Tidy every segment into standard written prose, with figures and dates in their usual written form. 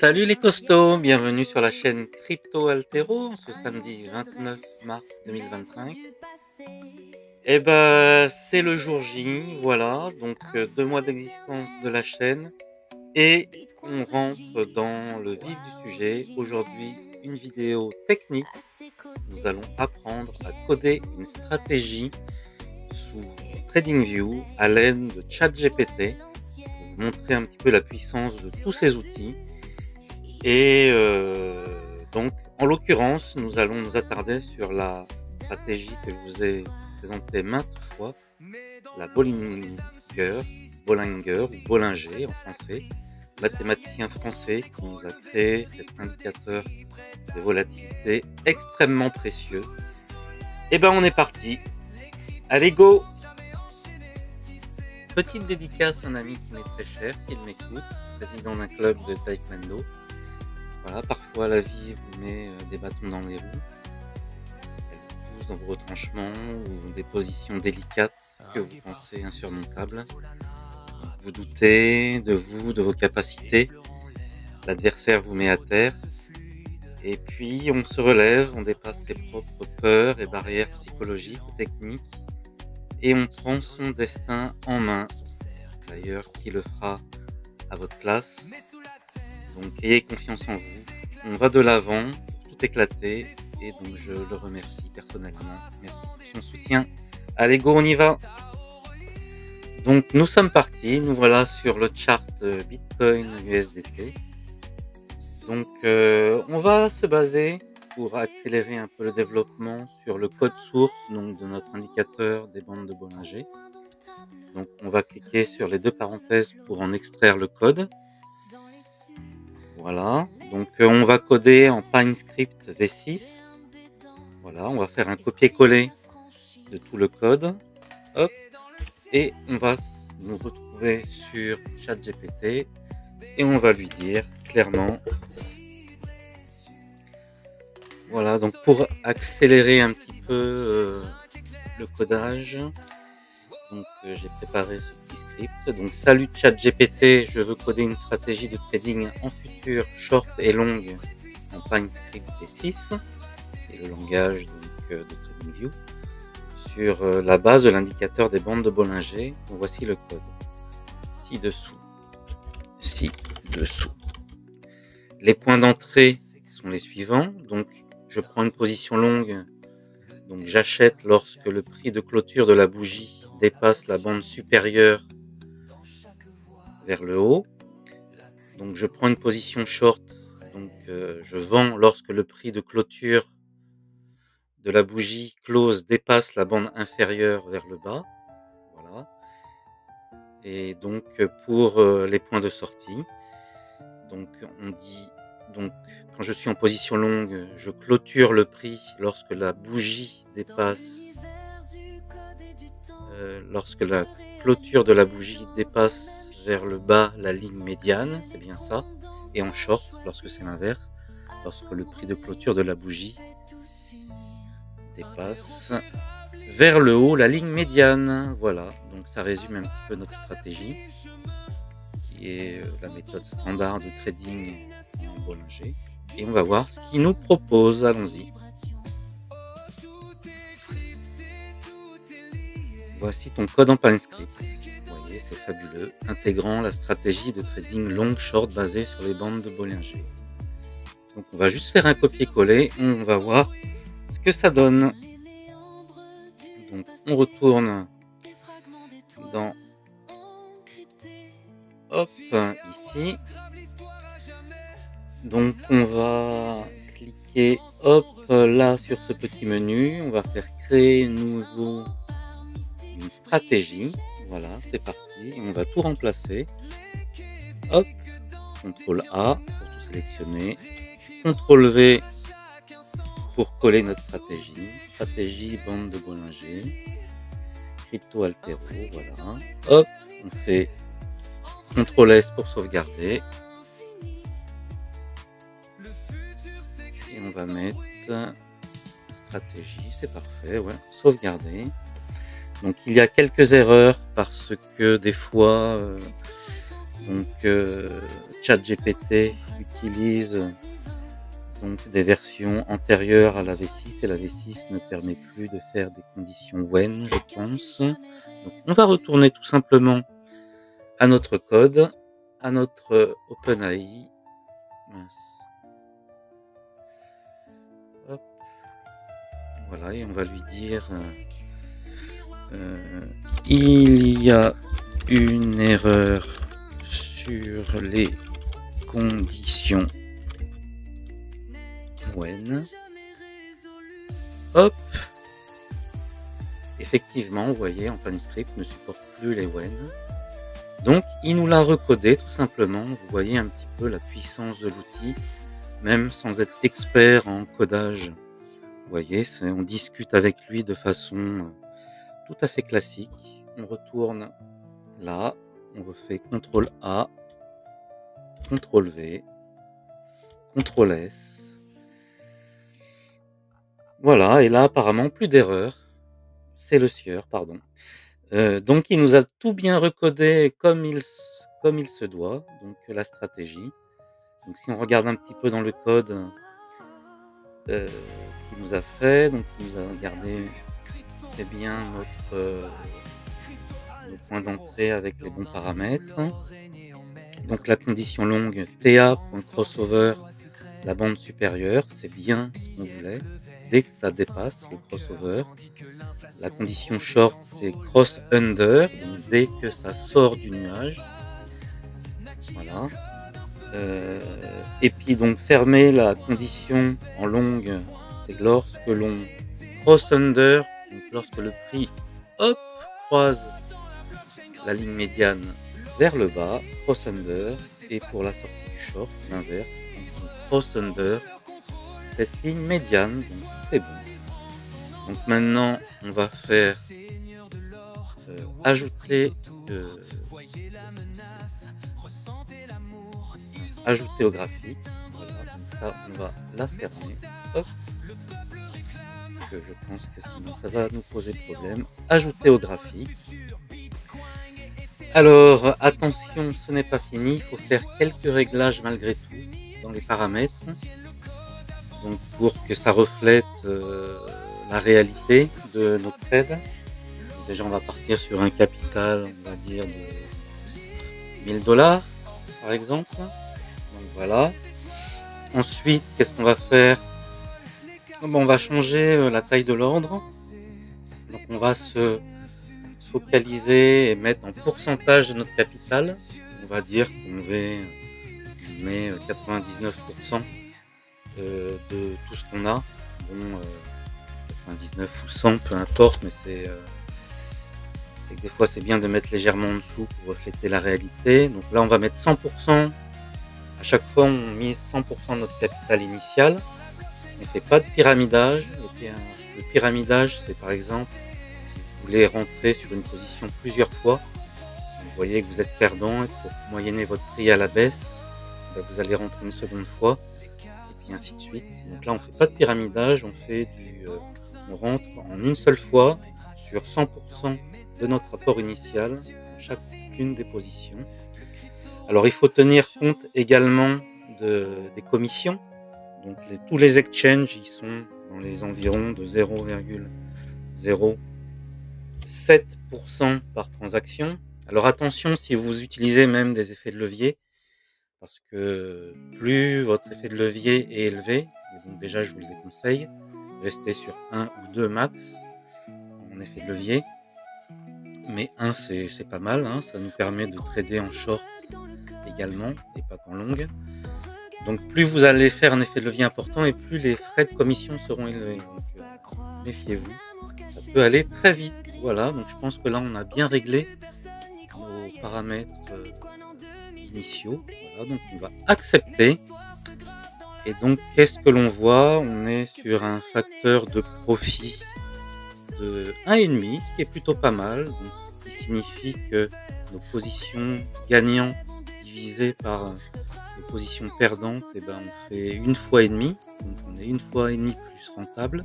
Salut les costauds, bienvenue sur la chaîne Crypto Altero ce samedi 29 mars 2025. Et ben c'est le jour J, voilà, donc 2 mois d'existence de la chaîne et on rentre dans le vif du sujet. Aujourd'hui, une vidéo technique. Nous allons apprendre à coder une stratégie sous TradingView à l'aide de ChatGPT pour vous montrer un petit peu la puissance de tous ces outils. Et donc, en l'occurrence, nous allons nous attarder sur la stratégie que je vous ai présentée maintes fois, la Bollinger ou Bollinger en français, mathématicien français qui nous a créé cet indicateur de volatilité extrêmement précieux. Et ben on est parti. Allez go! Petite dédicace à un ami qui m'est très cher, s'il m'écoute, président d'un club de taekwondo. Voilà, parfois la vie vous met des bâtons dans les roues, elle vous pousse dans vos retranchements ou des positions délicates que vous pensez insurmontables. Vous doutez de vous, de vos capacités, l'adversaire vous met à terre, et puis on se relève, on dépasse ses propres peurs et barrières psychologiques ou techniques, et on prend son destin en main. D'ailleurs, qui le fera à votre place? Donc ayez confiance en vous, on va de l'avant, tout éclater, et donc je le remercie personnellement. Merci pour son soutien. Allez go, on y va! Donc nous sommes partis, nous voilà sur le chart Bitcoin USDT. Donc on va se baser pour accélérer un peu le développement sur le code source donc, de notre indicateur des bandes de Bollinger. Donc on va cliquer sur les deux parenthèses pour en extraire le code. Voilà, donc on va coder en PineScript V6. Voilà, on va faire un copier-coller de tout le code. Hop, et on va nous retrouver sur ChatGPT et on va lui dire clairement. Voilà, donc pour accélérer un petit peu le codage, donc j'ai préparé ce petit script. Donc salut ChatGPT, je veux coder une stratégie de trading en futur short et longue en PineScript V6, c'est le langage donc, de TradingView, sur la base de l'indicateur des bandes de Bollinger. Donc, voici le code ci-dessous. Les points d'entrée sont les suivants. Donc je prends une position longue. Donc j'achète lorsque le prix de clôture de la bougie dépasse la bande supérieure vers le haut. Donc je prends une position short. Donc je vends lorsque le prix de clôture de la bougie close dépasse la bande inférieure vers le bas. Voilà. Et donc pour les points de sortie, donc on dit donc quand je suis en position longue, je clôture le prix lorsque la bougie dépasse lorsque la clôture de la bougie dépasse vers le bas la ligne médiane, c'est bien ça. Et en short, lorsque c'est l'inverse, lorsque le prix de clôture de la bougie dépasse vers le haut la ligne médiane. Voilà, donc ça résume un petit peu notre stratégie, qui est la méthode standard de trading en Bollinger. Et on va voir ce qu'il nous propose. Allons-y. Voici ton code en PineScript. Vous voyez, c'est fabuleux, intégrant la stratégie de trading long short basée sur les bandes de Bollinger. Donc on va juste faire un copier-coller, on va voir ce que ça donne. Donc on retourne dans hop ici. Donc on va cliquer hop là sur ce petit menu, on va faire créer nouveau une stratégie. Voilà, c'est parti, on va tout remplacer. Hop, CTRL A pour tout sélectionner, CTRL V pour coller notre stratégie bande de Bollinger, Crypto Altero, voilà. Hop, on fait CTRL S pour sauvegarder. Et on va mettre stratégie, c'est parfait, ouais, sauvegarder. Donc il y a quelques erreurs parce que des fois Donc ChatGPT utilise donc des versions antérieures à la V6 et la V6 ne permet plus de faire des conditions when, je pense. Donc on va retourner tout simplement à notre code, à notre OpenAI. Mince. Hop. Voilà, et on va lui dire il y a une erreur sur les conditions when. Hop. Effectivement, vous voyez, OpenScript ne supporte plus les when. Donc, il nous l'a recodé tout simplement. Vous voyez un petit peu la puissance de l'outil, même sans être expert en codage. Vous voyez, on discute avec lui de façon tout à fait classique. On retourne là, on refait CTRL A, CTRL V, CTRL S. Voilà, et là apparemment plus d'erreur. C'est le sieur, pardon. Donc il nous a tout bien recodé comme il se doit, donc la stratégie. Donc si on regarde un petit peu dans le code ce qu'il nous a fait, donc il nous a gardé très bien nos points d'entrée avec les bons paramètres. Donc la condition longue TA.crossover, la bande supérieure, c'est bien ce qu'on voulait. Dès que ça dépasse le crossover. La condition short, c'est cross under, donc dès que ça sort du nuage. Voilà. Et puis donc fermer la condition en longue, c'est lorsque l'on cross under, donc lorsque le prix hop croise la ligne médiane vers le bas, cross under, et pour la sortie du short, l'inverse, on cross under cette ligne médiane, donc c'est bon. Donc maintenant on va faire ajouter au graphique. Voilà, donc ça on va la fermer. Hop. Parce que je pense que sinon ça va nous poser problème. Ajouter au graphique. Alors attention, ce n'est pas fini, il faut faire quelques réglages malgré tout dans les paramètres. Donc pour que ça reflète la réalité de notre trade. Déjà on va partir sur un capital, on va dire de 1000 $, par exemple. Donc voilà. Ensuite, qu'est-ce qu'on va faire? Bon, on va changer la taille de l'ordre. Donc on va se focaliser et mettre en pourcentage de notre capital. On va dire qu'on met 99% de tout ce qu'on a. Bon, 99 ou 100, peu importe, mais c'est que des fois c'est bien de mettre légèrement en dessous pour refléter la réalité. Donc là on va mettre 100%. À chaque fois on mise 100% de notre capital initial. On ne fait pas de pyramidage. Le pyramidage, c'est par exemple si vous voulez rentrer sur une position plusieurs fois. Vous voyez que vous êtes perdant et pour moyenner votre prix à la baisse, vous allez rentrer une seconde fois et puis ainsi de suite. Donc là on ne fait pas de pyramidage, on rentre en une seule fois sur 100% de notre apport initial dans chacune des positions. Alors il faut tenir compte également des commissions. Donc tous les exchanges ils sont dans les environs de 0,07% par transaction. Alors attention si vous utilisez même des effets de levier, parce que plus votre effet de levier est élevé, donc déjà je vous le déconseille, restez sur 1 ou 2 max en effet de levier. Mais 1 c'est pas mal, hein, ça nous permet de trader en short également et pas qu'en longue. Donc plus vous allez faire un effet de levier important et plus les frais de commission seront élevés. Donc méfiez-vous, ça peut aller très vite. Voilà, donc je pense que là on a bien réglé nos paramètres initiaux. Voilà, donc on va accepter. Et donc qu'est-ce que l'on voit? On est sur un facteur de profit de 1,5, ce qui est plutôt pas mal. Donc, ce qui signifie que nos positions gagnantes divisées par nos positions perdantes, on fait 1,5 fois. Donc on est 1,5 fois plus rentable.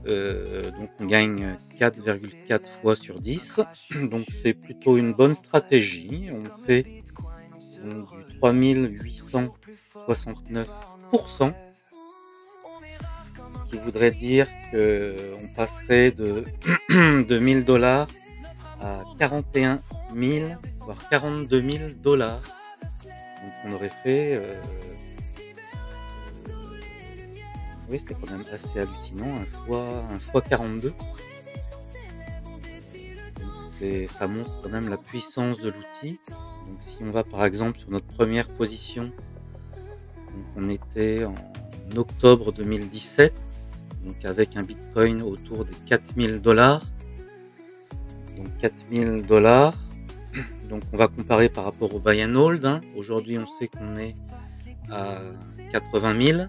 donc on gagne 4,4 fois sur 10. Donc c'est plutôt une bonne stratégie. On fait donc du 3869%, ce qui voudrait dire qu'on passerait de de 1000 $ à 41 000, voire 42 000 $. Donc on aurait fait, oui, c'est quand même assez hallucinant, un fois 42. Donc ça montre quand même la puissance de l'outil. Donc si on va par exemple sur notre première position, donc on était en octobre 2017, donc avec un Bitcoin autour des 4000 $. Donc 4000 $. Donc on va comparer par rapport au buy and hold, hein. Aujourd'hui on sait qu'on est à 80 000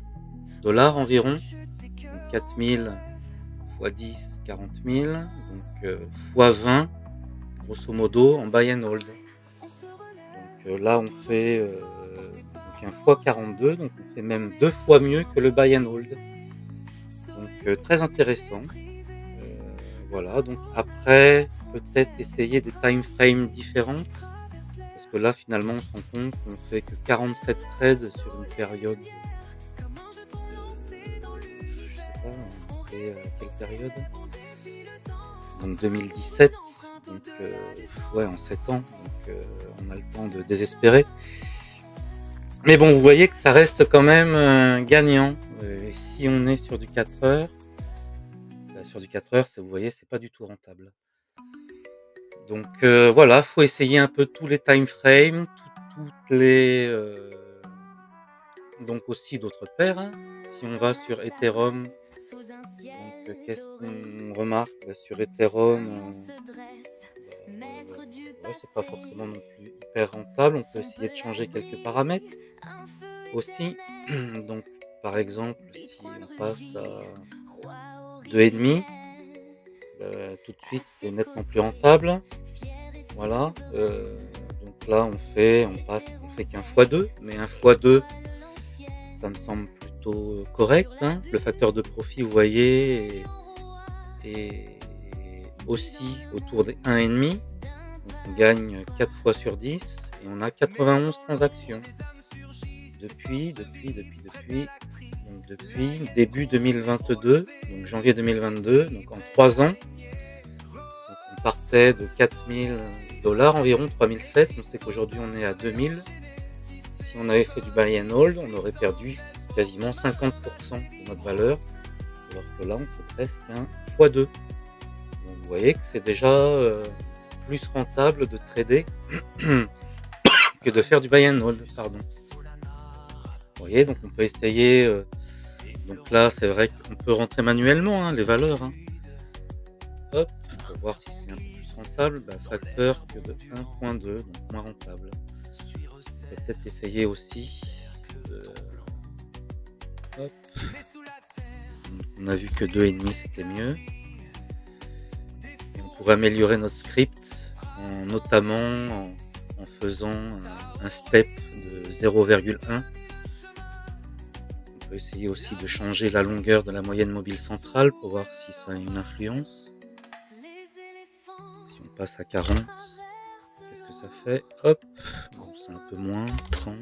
$ environ. Donc 4000 x 10, 40 000, donc fois 20 grosso modo en buy and hold. Donc là on fait donc un fois 42, donc on fait même 2 fois mieux que le buy and hold. Donc très intéressant. Voilà, donc après peut-être essayer des time frames différentes, parce que là finalement on se rend compte qu'on fait que 47 trades sur une période, je sais pas, on fait quelle période? Donc 2017, donc ouais, en 7 ans, donc on a le temps de désespérer. Mais bon, vous voyez que ça reste quand même gagnant. Si on est sur du 4 heures, sur du 4 heures, vous voyez, c'est pas du tout rentable. Donc voilà, faut essayer un peu tous les time frames, toutes les donc aussi d'autres paires, hein. Si on va sur Ethereum, donc qu'est-ce qu'on remarque? Bah, sur Ethereum, ouais, c'est pas forcément non plus hyper rentable. On peut essayer de changer quelques paramètres aussi. Donc par exemple, si on passe à 2,5, tout de suite c'est nettement plus rentable. Voilà, donc là on fait qu'un x2, mais un x2, ça me semble plutôt correct, hein. Le facteur de profit, vous voyez, est aussi autour des 1,5. Donc on gagne 4 fois sur 10 et on a 91 transactions depuis début 2022, donc janvier 2022, donc en 3 ans. Donc on partait de 4000 $ environ, 3007. On sait qu'aujourd'hui on est à 2000. Si on avait fait du buy and hold, on aurait perdu quasiment 50% de notre valeur, alors que là on fait presque un x2. Donc vous voyez que c'est déjà plus rentable de trader que de faire du buy and hold, pardon. Vous voyez, donc on peut essayer, donc là c'est vrai qu'on peut rentrer manuellement, hein, les valeurs, hein. Hop, pour voir si c'est un peu plus rentable, bah, facteur que de 1,2, donc moins rentable. On peut peut-être essayer aussi de... Hop. On a vu que 2,5 c'était mieux. Et on pourrait améliorer notre script notamment en faisant un step de 0,1. On peut essayer aussi de changer la longueur de la moyenne mobile centrale pour voir si ça a une influence. Si on passe à 40, qu'est-ce que ça fait? Hop, bon, c'est un peu moins, 30,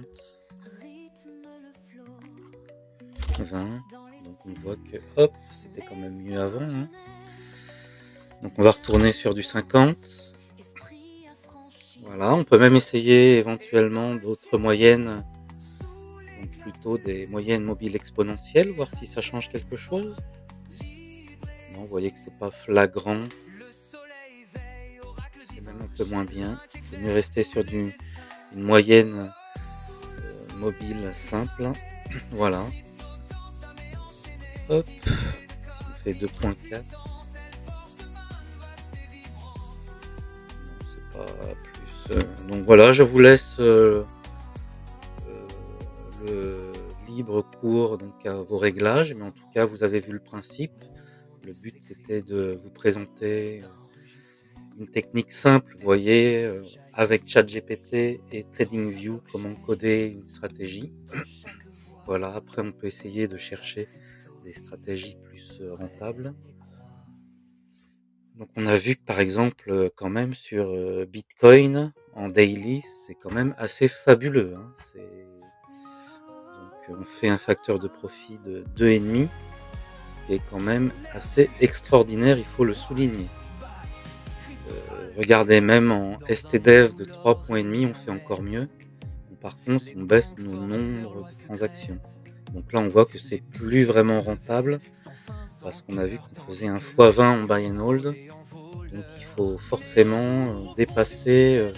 20. Donc on voit que hop, c'était quand même mieux avant, hein. Donc on va retourner sur du 50. Voilà, on peut même essayer éventuellement d'autres moyennes, donc plutôt des moyennes mobiles exponentielles, voir si ça change quelque chose. Non, vous voyez que c'est pas flagrant. C'est même un peu moins bien. Il vaut mieux rester sur une moyenne mobile simple. Voilà. Hop, on fait 2,4. C'est pas plus. Donc voilà, je vous laisse le libre cours donc à vos réglages, mais en tout cas vous avez vu le principe. Le but c'était de vous présenter une technique simple, vous voyez, avec ChatGPT et TradingView, comment coder une stratégie. Voilà, après on peut essayer de chercher des stratégies plus rentables. Donc on a vu que par exemple, quand même sur, Bitcoin, en daily, c'est quand même assez fabuleux, hein. Donc on fait un facteur de profit de 2,5, ce qui est quand même assez extraordinaire, il faut le souligner. Regardez, même en STDEV de 3,5, on fait encore mieux. Par contre, on baisse nos nombres de transactions. Donc là, on voit que c'est plus vraiment rentable parce qu'on a vu qu'on faisait un x20 en buy and hold. Donc il faut forcément dépasser,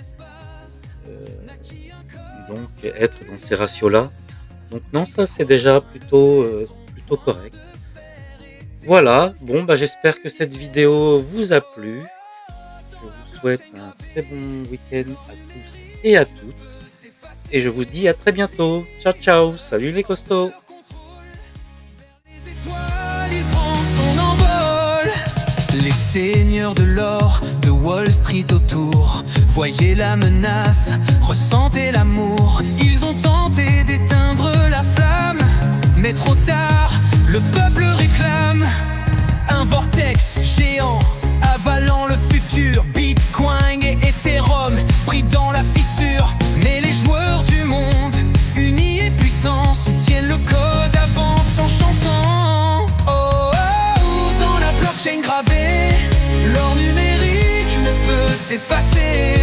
donc être dans ces ratios-là. Donc non, ça c'est déjà plutôt correct. Voilà, bon bah j'espère que cette vidéo vous a plu. Je vous souhaite un très bon week-end à tous et à toutes. Et je vous dis à très bientôt. Ciao ciao, salut les costauds. Les étoiles, il prend son envol. Les seigneurs de l'or, de Wall Street autour, voyez la menace, ressentez l'amour. Ils ont tenté d'éteindre la flamme, mais trop tard, le peuple réclame. Un vortex géant, avalant le futur. Bitcoin et Ethereum, pris dans la fissure. Mais les joueurs du monde, unis et puissants, soutiennent le code, avancent en chantant. Oh, oh, oh, dans la blockchain gravée, l'or numérique ne peut s'effacer.